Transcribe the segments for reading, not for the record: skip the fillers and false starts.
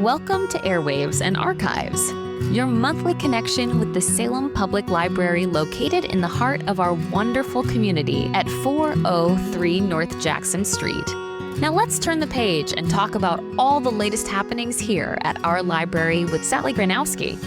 Welcome to Airwaves and Archives, your monthly connection with the Salem Public Library located in the heart of our wonderful community at 403 North Jackson Street. Now let's turn the page and talk about all the latest happenings here at our library with Sally Granowski.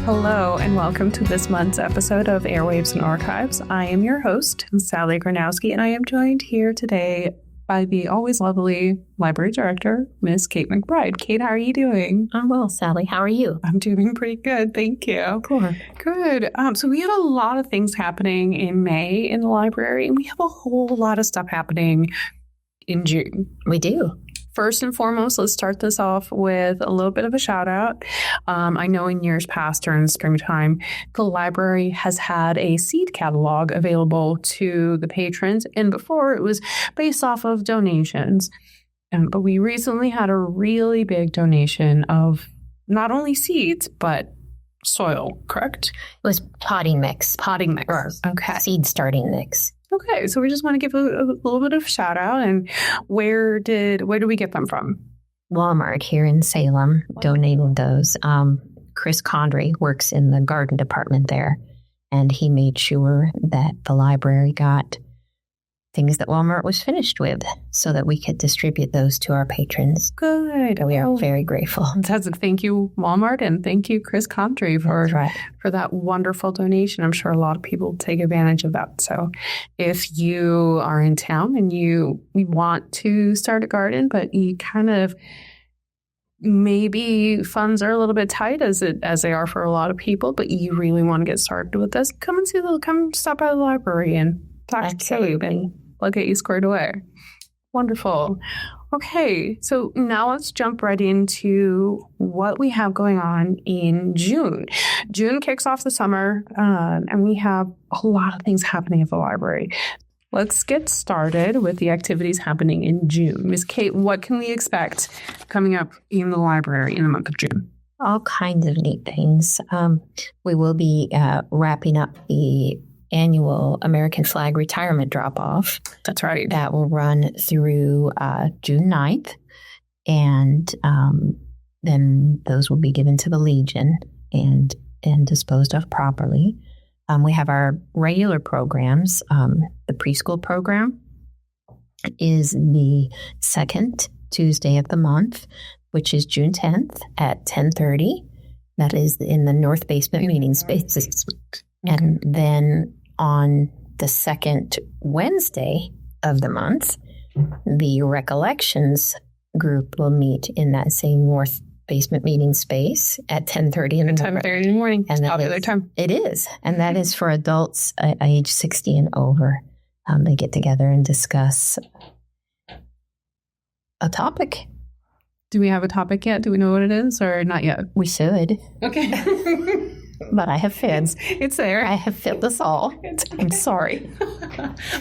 Hello, and welcome to this month's episode of Airwaves and Archives. I am your host, Sally Granowski, and I am joined here today by the always lovely library director, Miss Kate McBride. Kate, how are you doing? I'm well, Sally. How are you? I'm doing pretty good, thank you. Cool. Good. So we had a lot of things happening in May in the library, and we have a whole lot of stuff happening in June. We do. First and foremost, let's start this off with a little bit of a shout out. I know in years past during springtime, the library has had a seed catalog available to the patrons. And before it was based off of donations. But we recently had a really big donation of not only seeds, but soil, correct? It was potting mix. Potting mix. Or okay. Seed starting mix. Okay, so we just want to give a little bit of a shout out. And where did we get them from? Walmart here in Salem donated those. Chris Condry works in the garden department there, and he made sure that the library got things that Walmart was finished with so that we could distribute those to our patrons. Good. We are very grateful. Thank you, Walmart, and thank you, Chris Condry, for that wonderful donation. I'm sure a lot of people take advantage of that. So if you are in town and you want to start a garden, but you kind of maybe funds are a little bit tight as they are for a lot of people, but you really want to get started with this, come stop by the library and talk to Kate, and we'll get you squared away. Wonderful. Okay, so now let's jump right into what we have going on in June. June kicks off the summer, and we have a lot of things happening at the library. Let's get started with the activities happening in June. Ms. Kate, what can we expect coming up in the library in the month of June? All kinds of neat things. We will be wrapping up the annual American flag retirement drop-off. That's right. That will run through June 9th. And then those will be given to the Legion and disposed of properly. We have our regular programs. The preschool program is the second Tuesday of the month, which is June 10th at 10:30. That is in the North Basement meeting spaces. And then on the second Wednesday of the month, the Recollections group will meet in that same North Basement meeting space at 10:30 in the morning. 10:30 in the morning. And all the other time. It is. And that is for adults age 60 and over. They get together and discuss a topic. Do we have a topic yet? Do we know what it is or not yet? We should. Okay. But I have failed. It's there. I have failed us all. I'm sorry.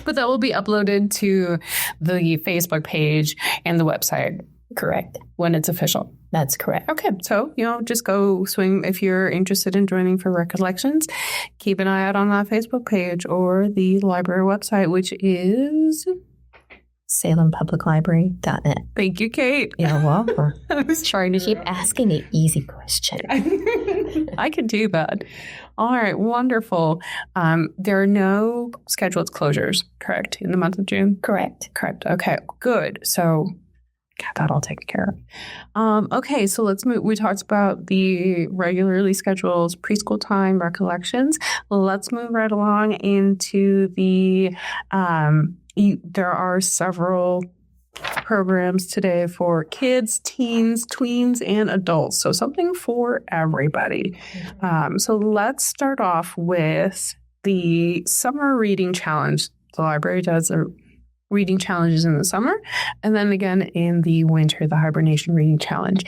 But that will be uploaded to the Facebook page and the website. Correct. When it's official. That's correct. Okay. So, just go swing if you're interested in joining for Recollections. Keep an eye out on that Facebook page or the library website, which is SalemPublicLibrary.net. Thank you, Kate. You're welcome. I was trying to keep asking an easy question. I could do that. All right. Wonderful. There are no scheduled closures, correct, in the month of June? Correct. Okay. Good. So got that all taken care of. Okay. So let's move. We talked about the regularly scheduled preschool time Recollections. Let's move right along into the there are several programs today for kids, teens, tweens, and adults. So something for everybody. So let's start off with the summer reading challenge. The library does a reading challenges in the summer, and then again in the winter, the hibernation reading challenge,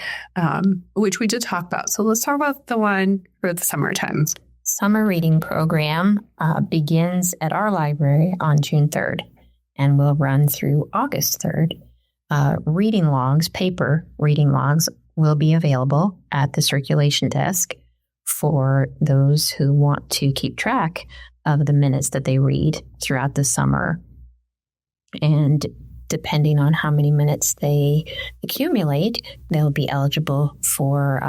which we did talk about. So let's talk about the one for the summertime. Summer reading program begins at our library on June 3rd. And will run through August 3rd. Reading logs, paper reading logs, will be available at the circulation desk for those who want to keep track of the minutes that they read throughout the summer. And depending on how many minutes they accumulate, they'll be eligible for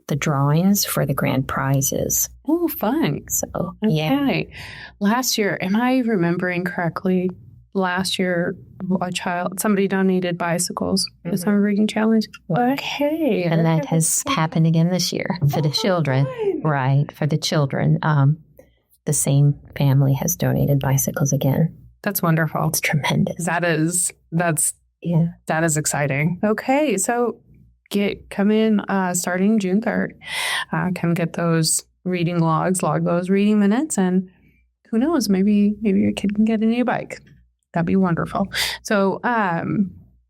the drawings for the grand prizes. Oh, fun. So, Okay. Last year, am I remembering correctly? Last year, somebody donated bicycles for the summer reading challenge. Okay. And that has happened again this year for the children. Fun. Right. For the children. The same family has donated bicycles again. That's wonderful. It's tremendous. That is exciting. Okay. So come in starting June 3rd. Come get those reading logs, log those reading minutes, and who knows, maybe your kid can get a new bike. That'd be wonderful. So,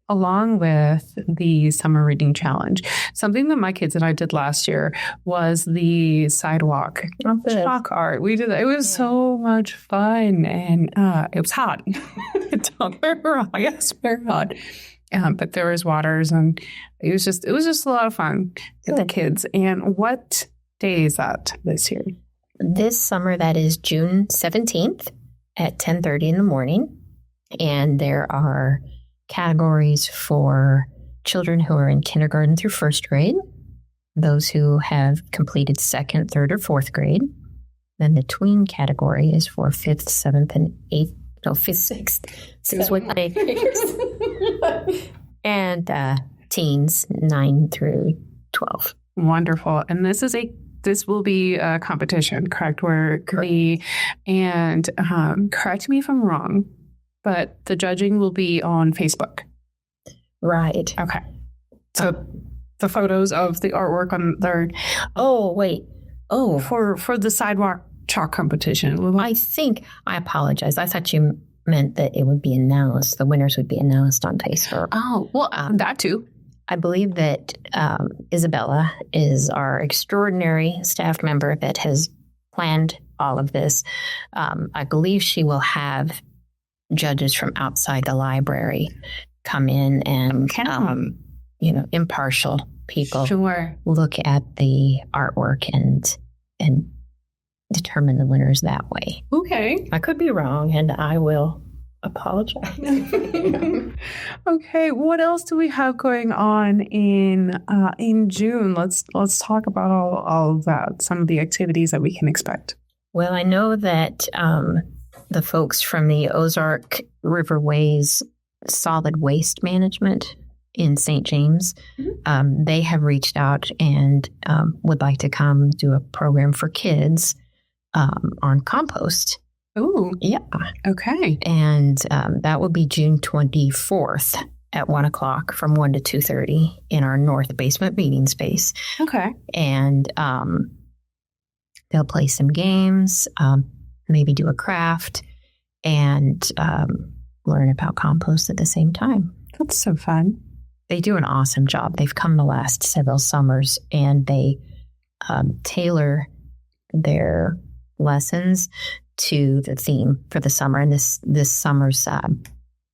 along with the summer reading challenge, something that my kids and I did last year was the sidewalk chalk art. We did that. It was so much fun, and it was hot. Don't get me wrong, yes, very hot. But there was waters, and it was just a lot of fun with the kids. And what day is that this year? This summer, that is June 17th at 10:30 in the morning. And there are categories for children who are in kindergarten through first grade, those who have completed second, third, or fourth grade. Then the tween category is for fifth, seventh, and eighth. No, fifth, sixth. And teens 9 through 12. Wonderful. And this will be a competition, correct? Correct me if I'm wrong, but the judging will be on Facebook. Right. Okay. So the photos of the artwork on their... Oh, wait. Oh. For the sidewalk chalk competition. I apologize. I thought you meant that it would be announced. The winners would be announced on Facebook. Oh, well, that too. I believe that Isabella is our extraordinary staff member that has planned all of this. I believe she will have judges from outside the library come in and, impartial people look at the artwork and determine the winners that way. Okay. I could be wrong, and I will apologize. Okay. What else do we have going on in June? Let's talk about all of that, some of the activities that we can expect. Well, I know that the folks from the Ozark Riverways Solid Waste Management in St. James, they have reached out and would like to come do a program for kids on compost. Oh, yeah. Okay. And that will be June 24th at 1 o'clock from 1 to 2:30 in our north basement meeting space. Okay. And they'll play some games, maybe do a craft, and learn about compost at the same time. That's so fun. They do an awesome job. They've come the last several summers, and they tailor their lessons to the theme for the summer. And this summer's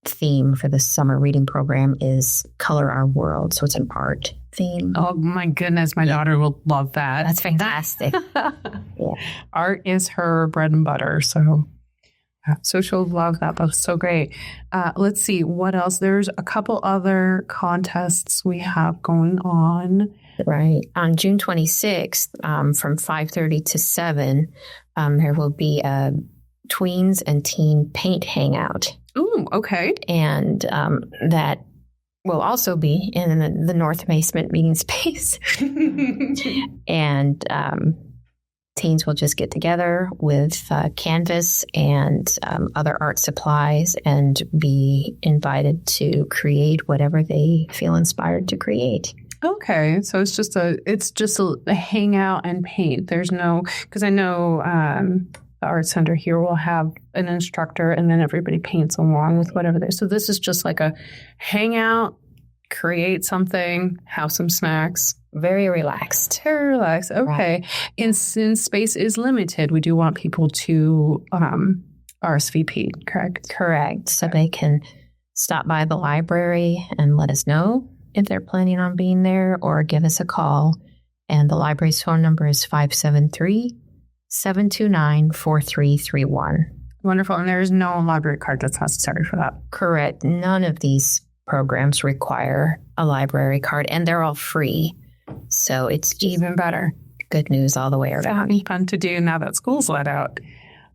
theme for the summer reading program is Color Our World. So it's an art theme. Oh, my goodness. My daughter will love that. That's fantastic. Yeah. Art is her bread and butter. So she'll love that. That's so great. Let's see. What else? There's a couple other contests we have going on. Right. On June 26th, from 5:30 to 7, there will be a tweens and teen paint hangout. Ooh, okay. And that will also be in the north basement meeting space. And teens will just get together with canvas and other art supplies and be invited to create whatever they feel inspired to create. Okay, so it's just a hangout and paint. There's no, because I know the art center here will have an instructor, and then everybody paints along with whatever they. So this is just like a hangout, create something, have some snacks. Very relaxed. Very relaxed. Okay, right. And since space is limited, we do want people to RSVP. Correct. Correct. So they can stop by the library and let us know if they're planning on being there, or give us a call. And the library's phone number is 573-729-4331. Wonderful. And there's no library card that's necessary for that. Correct. None of these programs require a library card, and they're all free. So it's Even better. good news all the way around. Fun to do now that school's let out.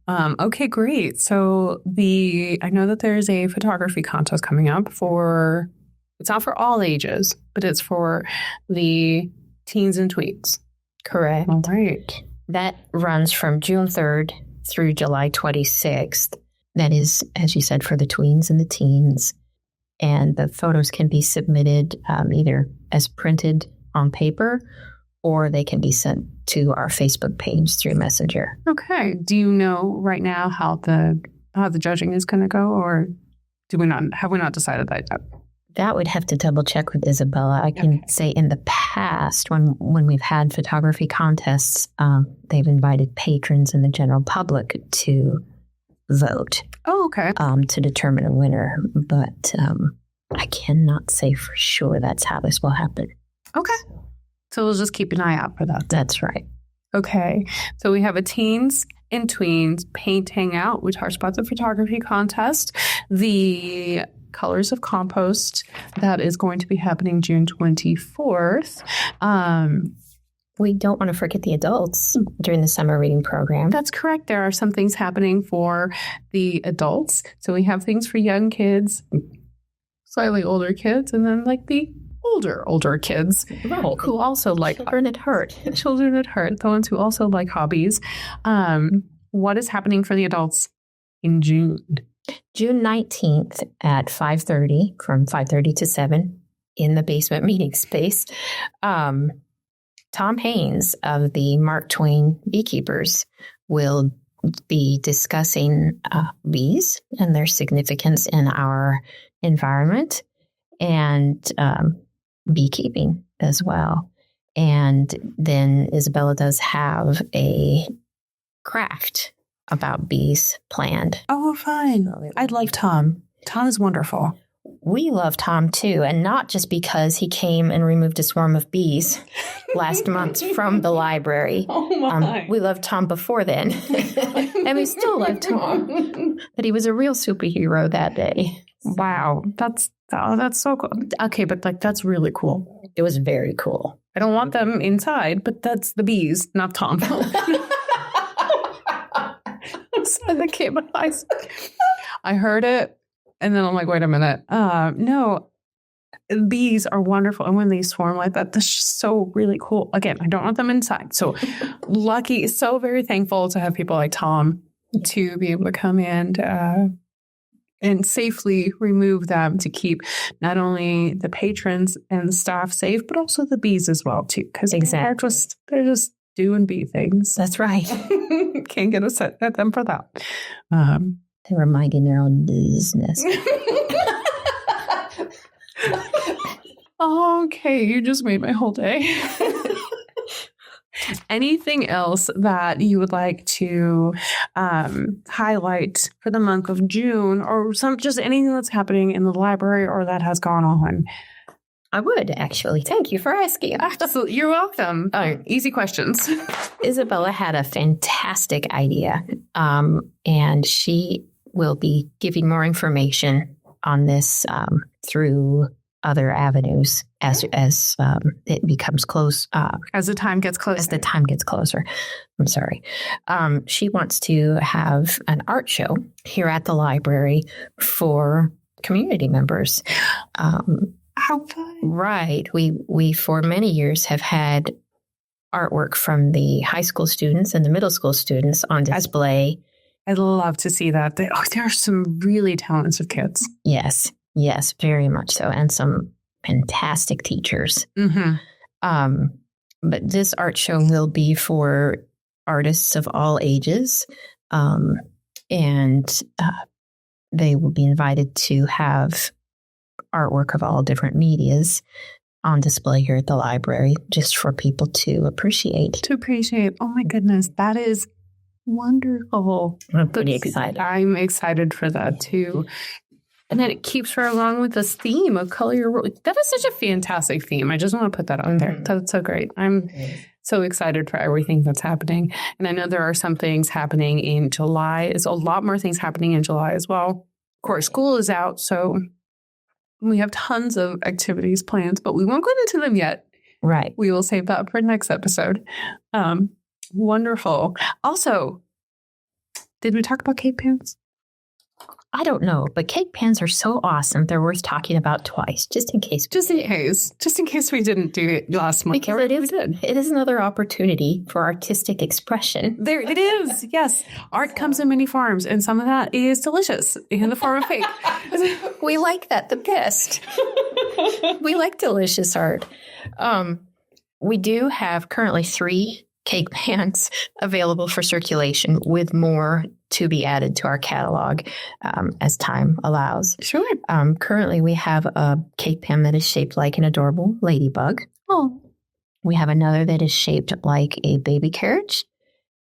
Okay, great. So I know that there's a photography contest coming up it's not for all ages, but it's for the teens and tweens. Correct. All right. That runs from June 3rd through July 26th. That is, as you said, for the tweens and the teens. And the photos can be submitted either as printed on paper, or they can be sent to our Facebook page through Messenger. Okay. Do you know right now how the judging is going to go, or have we not decided that yet? That would have to double check with Isabella. I can say in the past, when we've had photography contests, they've invited patrons and the general public to vote. Oh, okay. To determine a winner. But I cannot say for sure that's how this will happen. Okay. So we'll just keep an eye out for that. That's right. Okay. So we have a teens and tweens paint hangout. We talked about the photography contest. The Colors of Compost, that is going to be happening June 24th. We don't want to forget the adults during the summer reading program. That's correct. There are some things happening for the adults. So we have things for young kids, slightly older kids, and then like the older kids who also like Children at Heart. Children at Heart, the ones who also like hobbies. What is happening for the adults in June? June 19th at 5:30, from 5:30 to 7 in the basement meeting space. Tom Haynes of the Mark Twain Beekeepers will be discussing bees and their significance in our environment, and beekeeping as well. And then Isabella does have a craft about bees planned. Oh, fine. I'd like Tom. Tom is wonderful. We love Tom too, and not just because he came and removed a swarm of bees last month from the library. Oh my. We loved Tom before then, and we still love Tom. But he was a real superhero that day. Wow. That's so cool. Okay, but like that's really cool. It was very cool. I don't want them inside, but that's the bees, not Tom. That came I heard it, and then I'm like, wait a minute. No, bees are wonderful, and when they swarm like that, that's just so really cool. Again, I don't want them inside. So lucky, so very thankful to have people like Tom to be able to come in and safely remove them to keep not only the patrons and the staff safe, but also the bees as well too. Because exactly. they're just doing bee things. That's right. Can't get upset at them for that. They were minding their own business. Okay, you just made my whole day. Anything else that you would like to highlight for the month of June, or just anything that's happening in the library or that has gone on? I would, actually. Thank you for asking. Absolutely. You're welcome. Easy questions. Isabella had a fantastic idea, and she will be giving more information on this through other avenues as it becomes close. As the time gets closer. As the time gets closer. I'm sorry. She wants to have an art show here at the library for community members. How fun. Right. We for many years have had artwork from the high school students and the middle school students on display. I'd love to see that. There are some really talented kids. Yes, very much so. And some fantastic teachers. Mm-hmm. But this art show will be for artists of all ages. And they will be invited to have artwork of all different medias on display here at the library, just for people to appreciate. Oh my goodness, that is wonderful. I'm pretty excited. I'm excited for that too. And then it keeps her along with this theme of color your world. That is such a fantastic theme. I just want to put that on there. That's so great. I'm so excited for everything that's happening. And I know there are some things happening in July. There's a lot more things happening in July as well. Of course, school is out, so we have tons of activities planned, but we won't go into them yet. Right. We will save that for next episode. Wonderful. Also, did we talk about cake pans? I don't know, but cake pans are so awesome. They're worth talking about twice, just in case. Just in case we didn't do it last month. Because it is another opportunity for artistic expression. There it is. Yes. Art comes in many forms, and some of that is delicious in the form of cake. We like that the best. We like delicious art. We do have currently 3 cake pans available for circulation, with more to be added to our catalog as time allows. Sure. Currently, we have a cake pan that is shaped like an adorable ladybug. Oh. We have another that is shaped like a baby carriage,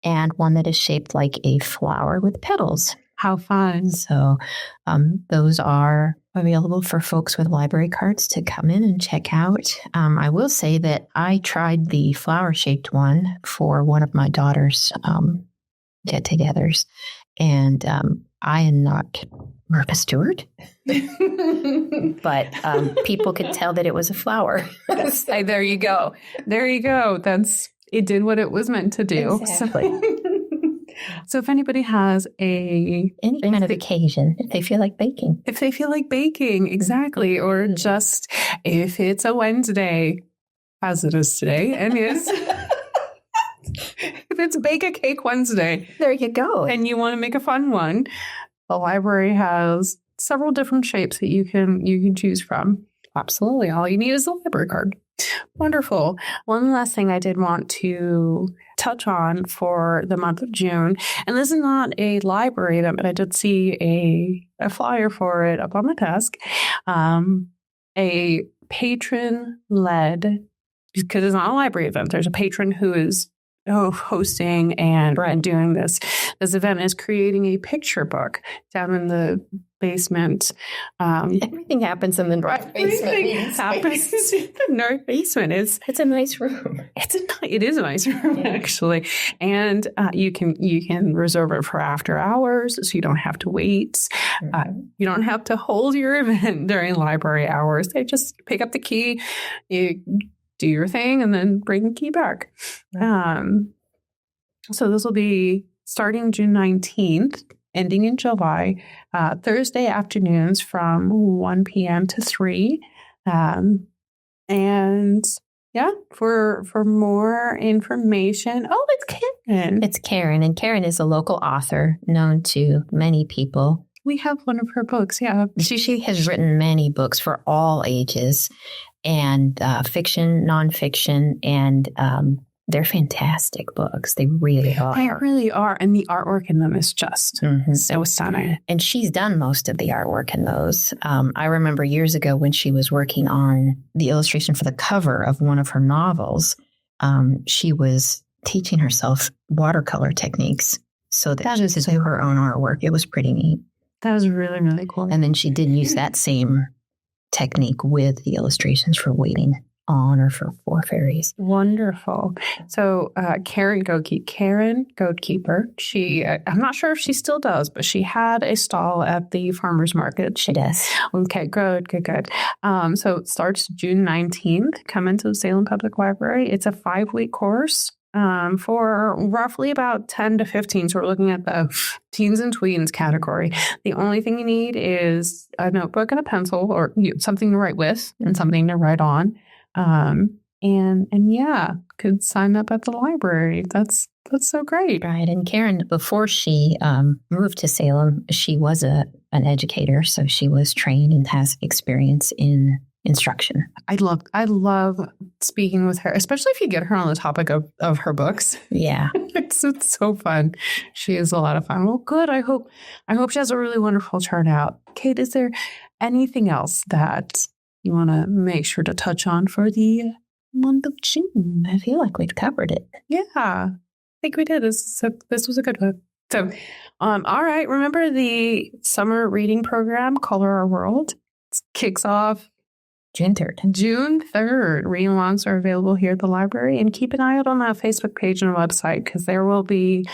and one that is shaped like a flower with petals. How fun. So those are available for folks with library cards to come in and check out. I will say that I tried the flower-shaped one for one of my daughter's get-togethers, and I am not Martha Stewart, but people could tell that it was a flower. There you go. There you go. It did what it was meant to do. Exactly. So if anybody has any kind of occasion, if they feel like baking. Exactly. Or just if it's a Wednesday, as it is today, and if it's Bake a Cake Wednesday. There you go. And you want to make a fun one, the library has several different shapes that you can choose from. Absolutely. All you need is a library card. Wonderful. One last thing I did want to touch on for the month of June, and this is not a library event, but I did see a flyer for it up on the desk. A patron-led, because it's not a library event, there's a patron who is hosting and doing this. This event is creating a picture book down in the basement. Everything happens in the north basement. Everything happens in the north basement. It's a nice room. It is a nice room, actually. And you can reserve it for after hours, so you don't have to wait. You don't have to hold your event during library hours. They just pick up the key, you do your thing, and then bring the key back. So this will be starting June 19th, ending in July, Thursday afternoons from 1 p.m. to 3. And yeah, for more information, it's Karen. It's Karen, and Karen is a local author known to many people. We have one of her books, yeah. She has written many books for all ages, and fiction, nonfiction, and they're fantastic books. They really are. They really are. And the artwork in them is just so stunning. And she's done most of the artwork in those. I remember years ago when she was working on the illustration for the cover of one of her novels, she was teaching herself watercolor techniques so that she could do her own artwork. It was pretty neat. That was really, really cool. And then she did use that same technique with the illustrations for Waiting On or for Four Fairies. Wonderful. So Karen Goatkeeper, she, I'm not sure if she still does, but she had a stall at the farmer's market. She does. Okay, good. So it starts June 19th. Come into the Salem Public Library. It's a 5-week course. For roughly about 10 to 15. So we're looking at the teens and tweens category. The only thing you need is a notebook and a pencil, or something to write with and something to write on. And yeah, could sign up at the library. That's so great. Right. And Karen, before she moved to Salem, she was an educator. So she was trained and has experience in instruction. I love speaking with her, especially if you get her on the topic of her books. Yeah. It's so fun. She is a lot of fun. Well, good. I hope she has a really wonderful turnout. Kate, is there anything else that you want to make sure to touch on for the month of June? I feel like we've covered it. Yeah, I think we did. This was a good one. So, all right. Remember the summer reading program, Color Our World? It kicks off June 3rd. June 3rd. Read-alongs are available here at the library. And keep an eye out on that Facebook page and website because there will be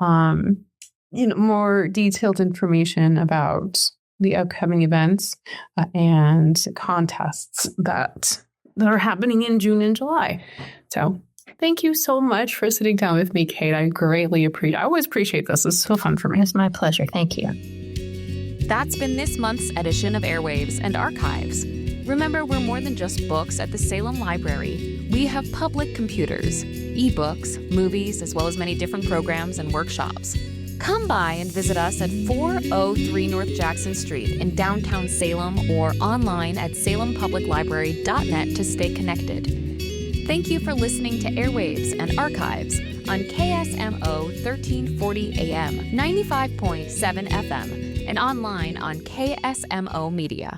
more detailed information about the upcoming events and contests that are happening in June and July. So thank you so much for sitting down with me, Kate. I greatly appreciate it. I always appreciate this. It's so fun for me. It's my pleasure. Thank you. That's been this month's edition of Airwaves and Archives. Remember, we're more than just books at the Salem Library. We have public computers, ebooks, movies, as well as many different programs and workshops. Come by and visit us at 403 North Jackson Street in downtown Salem or online at salempubliclibrary.net to stay connected. Thank you for listening to Airwaves and Archives on KSMO 1340 AM, 95.7 FM, and online on KSMO Media.